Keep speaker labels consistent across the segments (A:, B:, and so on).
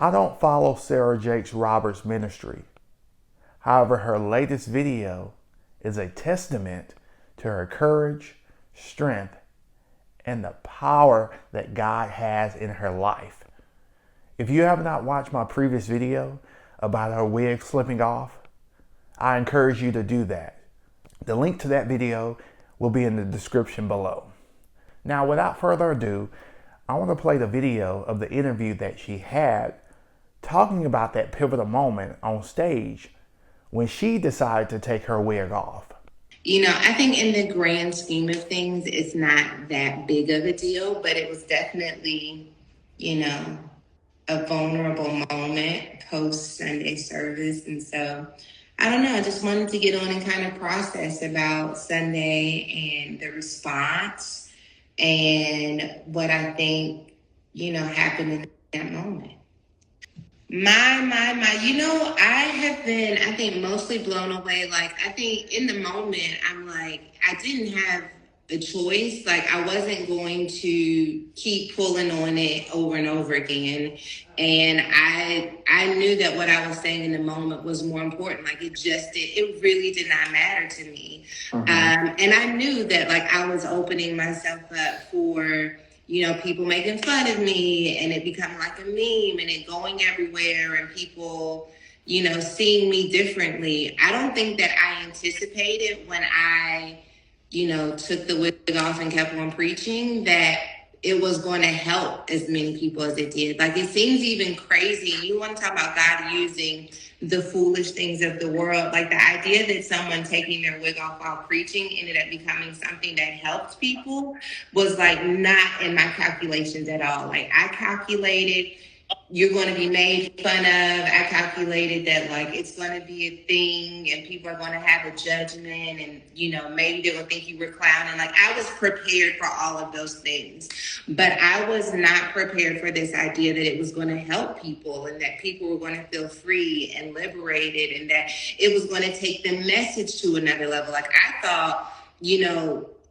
A: I don't follow Sarah Jakes Roberts' ministry. However, her latest video is a testament to her courage, strength, and the power that God has in her life. If you have not watched my previous video about her wig slipping off, I encourage you to do that. The link to that video will be in the description below. Now, without further ado, I want to play the video of the interview that she had talking about that pivotal moment on stage when she decided to take her wig off.
B: I think in the grand scheme of things, it's not that big of a deal, but it was definitely, a vulnerable moment post Sunday service. And so, I don't know, I just wanted to get on and kind of process about Sunday and the response and what I think, happened in that moment. I have been, I think, mostly blown away. Like, I think in the moment, I'm like, I didn't have a choice. Like, I wasn't going to keep pulling on it over and over again. And I knew that what I was saying in the moment was more important. Like, it really did not matter to me. And I knew that, like, I was opening myself up for people making fun of me and it becoming like a meme and it going everywhere and people, seeing me differently. I don't think that I anticipated when I, took the wig off and kept on preaching that it was going to help as many people as it did. Like, it seems even crazy. You want to talk about God using the foolish things of the world. Like, the idea that someone taking their wig off while preaching ended up becoming something that helped people was like not in my calculations at all. Like, I calculated you're going to be made fun of. I calculated that, like, it's going to be a thing and people are going to have a judgment and, maybe they're going to think you were clowning. Like, I was prepared for all of those things, but I was not prepared for this idea that it was going to help people and that people were going to feel free and liberated and that it was going to take the message to another level. Like, I thought,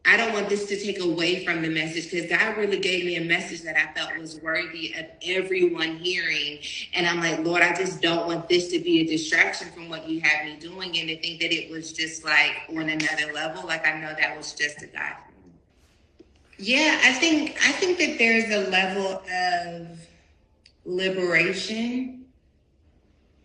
B: I don't want this to take away from the message because God really gave me a message that I felt was worthy of everyone hearing. And I'm like, Lord, I just don't want this to be a distraction from what you have me doing and to think that it was just like on another level. Like, I know that was just a God. Yeah, I think that there's a level of liberation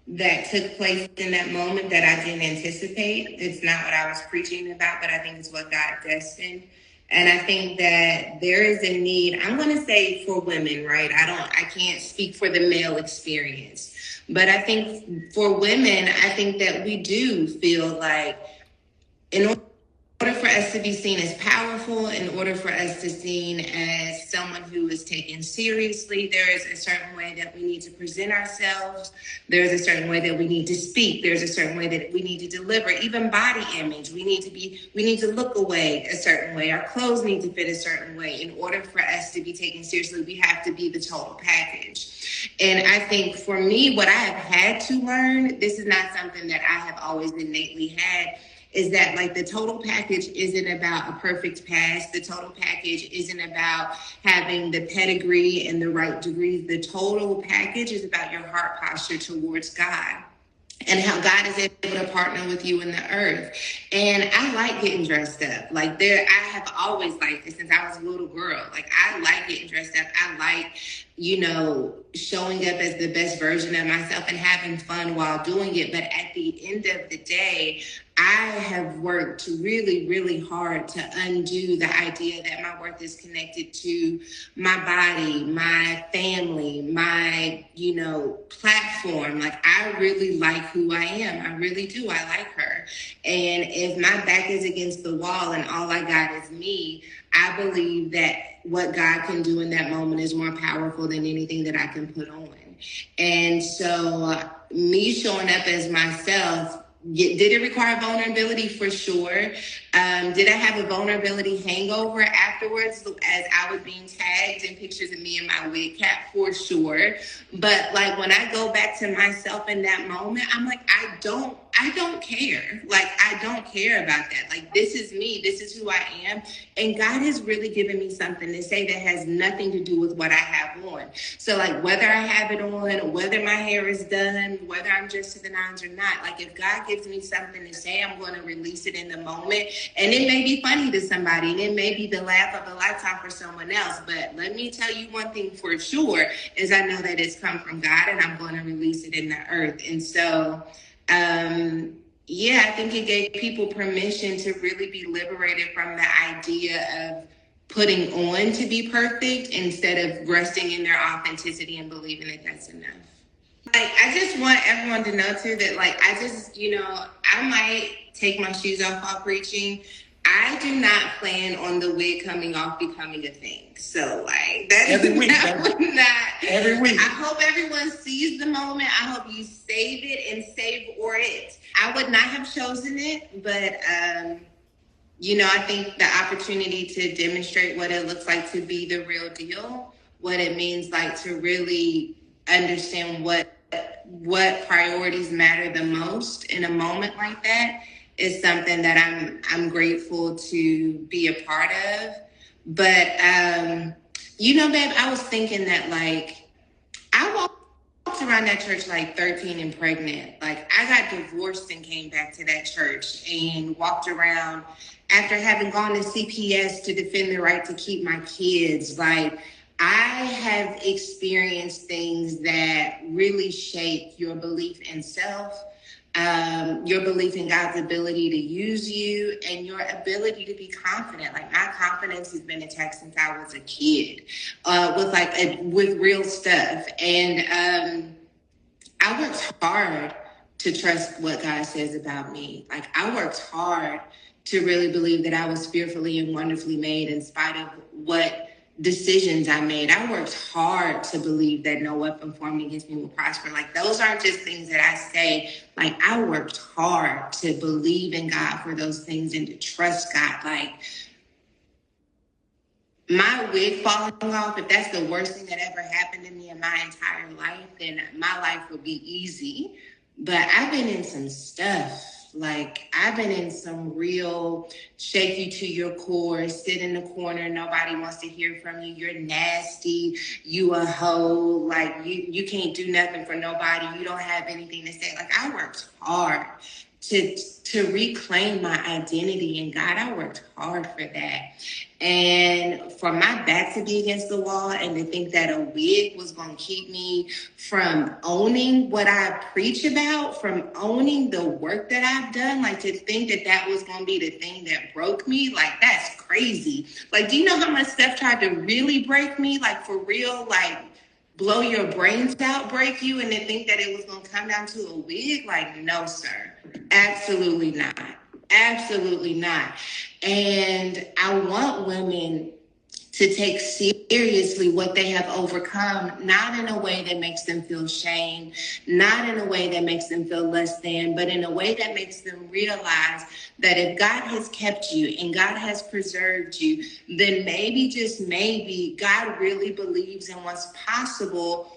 B: that took place in that moment that I didn't anticipate. It's not what I was preaching about, but I think it's what God destined. And I think that there is a need, I'm going to say for women, right? I can't speak for the male experience, but I think for women, I think that we do feel like in order for us to be seen as powerful, in order for us to be seen as someone who is taken seriously, there is a certain way that we need to present ourselves. There's a certain way that we need to speak. There's a certain way that we need to deliver. Even body image, we need to look away a certain way. Our clothes need to fit a certain way. In order for us to be taken seriously, we have to be the total package. And I think for me, what I have had to learn, this is not something that I have always innately had, is that, like, the total package isn't about a perfect past. The total package isn't about having the pedigree and the right degrees. The total package is about your heart posture towards God and how God is able to partner with you in the earth. And I like getting dressed up. Like, I have always liked it since I was a little girl. Like, I like getting dressed up. I like, showing up as the best version of myself and having fun while doing it. But at the end of the day, I have worked really, really hard to undo the idea that my worth is connected to my body, my family, my, platform. Like, I really like who I am. I really do. I like her. And if my back is against the wall and all I got is me, I believe that what God can do in that moment is more powerful than anything that I can put on. And so me showing up as myself Did it require vulnerability? For sure. Did I have a vulnerability hangover afterwards as I was being tagged in pictures of me and my wig cap? For sure. But like when I go back to myself in that moment, I'm like, I don't care. Like, I don't care about that. Like, this is me. This is who I am. And God has really given me something to say that has nothing to do with what I have on. So like whether I have it on, whether my hair is done, whether I'm dressed to the nines or not, like if God gives me something to say, I'm going to release it in the moment. And it may be funny to somebody, and it may be the laugh of a lifetime for someone else. But let me tell you one thing for sure is I know that it's come from God, and I'm going to release it in the earth. And so, yeah, I think it gave people permission to really be liberated from the idea of putting on to be perfect instead of resting in their authenticity and believing that that's enough. Like, I just want everyone to know too that like, I just, I might take my shoes off while preaching. I do not plan on the wig coming off becoming a thing. So like that
C: every week,
B: every week. I hope everyone sees the moment. I hope you save it and save or it. I would not have chosen it, but I think the opportunity to demonstrate what it looks like to be the real deal, what it means like to really understand what priorities matter the most in a moment like that is something that I'm grateful to be a part of. But babe, I was thinking that like I walked around that church like 13 and pregnant. Like I got divorced and came back to that church and walked around after having gone to CPS to defend the right to keep my kids. Like I have experienced things that really shape your belief in self, your belief in God's ability to use you, and your ability to be confident. Like my confidence has been attacked since I was a kid, with real stuff. And I worked hard to trust what God says about me. Like I worked hard to really believe that I was fearfully and wonderfully made in spite of what decisions I made. I worked hard to believe that no weapon formed against me will prosper. Like those aren't just things that I say. Like I worked hard to believe in God for those things and to trust God. Like my wig falling off, if that's the worst thing that ever happened to me in my entire life, then my life would be easy. But I've been in some stuff. Like I've been in some real shake you to your core, sit in the corner, nobody wants to hear from you, you're nasty, you a hoe, like you can't do nothing for nobody, you don't have anything to say. Like I worked hard to reclaim my identity in God. I worked hard for that. And for my back to be against the wall and to think that a wig was going to keep me from owning what I preach about, from owning the work that I've done, like to think that that was going to be the thing that broke me, like that's crazy. Like, do you know how much stuff tried to really break me? Like for real, like blow your brains out, break you, and to think that it was going to come down to a wig? Like, no, sir. Absolutely not. Absolutely not. And I want women to take seriously what they have overcome, not in a way that makes them feel shame, not in a way that makes them feel less than, but in a way that makes them realize that if God has kept you and God has preserved you, then maybe, just maybe, God really believes in what's possible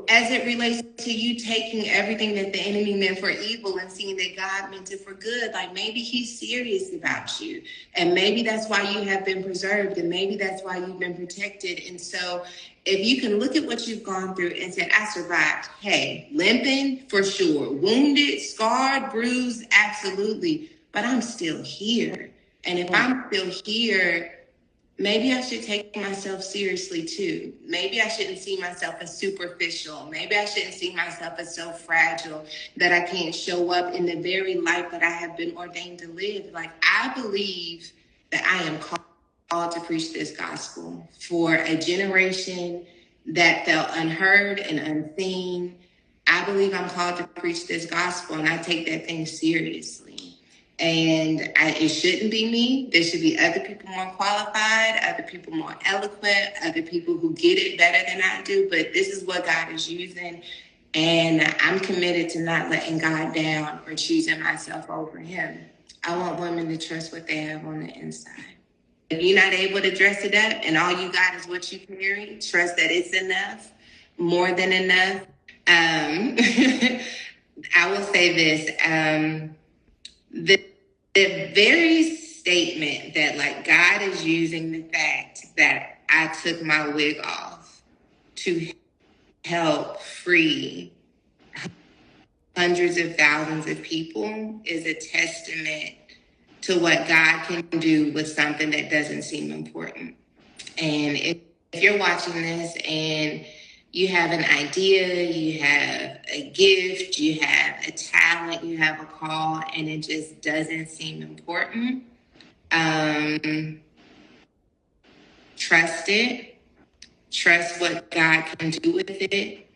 B: as it relates to you taking everything that the enemy meant for evil and seeing that God meant it for good. Like maybe he's serious about you, and maybe that's why you have been preserved, and maybe that's why you've been protected. And so if you can look at what you've gone through and said, I survived. Hey, limping for sure, wounded, scarred, bruised, absolutely, but I'm still here. And if I'm still here, maybe I should take myself seriously too. Maybe I shouldn't see myself as superficial. Maybe I shouldn't see myself as so fragile that I can't show up in the very life that I have been ordained to live. Like I believe that I am called to preach this gospel for a generation that felt unheard and unseen. I believe I'm called to preach this gospel, and I take that thing seriously. And it shouldn't be me. There should be other people more qualified, other people more eloquent, other people who get it better than I do. But this is what God is using. And I'm committed to not letting God down or choosing myself over him. I want women to trust what they have on the inside. If you're not able to dress it up and all you got is what you carry, trust that it's enough, more than enough. I will say this, the very statement that like God is using the fact that I took my wig off to help free hundreds of thousands of people is a testament to what God can do with something that doesn't seem important. And if you're watching this and you have an idea, you have a gift, you have a talent, you have a call, and it just doesn't seem important, trust it. Trust what God can do with it.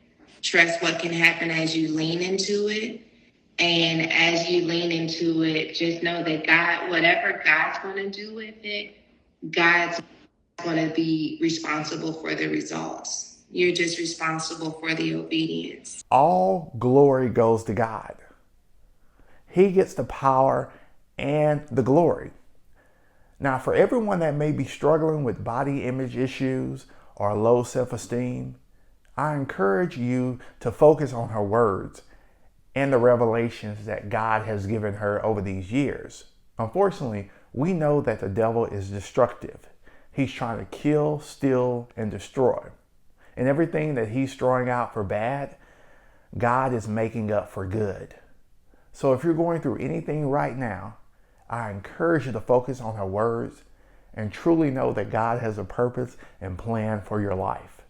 B: Trust what can happen as you lean into it. And as you lean into it, just know that God, whatever God's going to do with it, God's going to be responsible for the results. You're just responsible for the obedience.
A: All glory goes to God. He gets the power and the glory. Now, for everyone that may be struggling with body image issues or low self-esteem, I encourage you to focus on her words and the revelations that God has given her over these years. Unfortunately, we know that the devil is destructive. He's trying to kill, steal, and destroy. And everything that he's throwing out for bad, God is making up for good. So if you're going through anything right now, I encourage you to focus on her words and truly know that God has a purpose and plan for your life.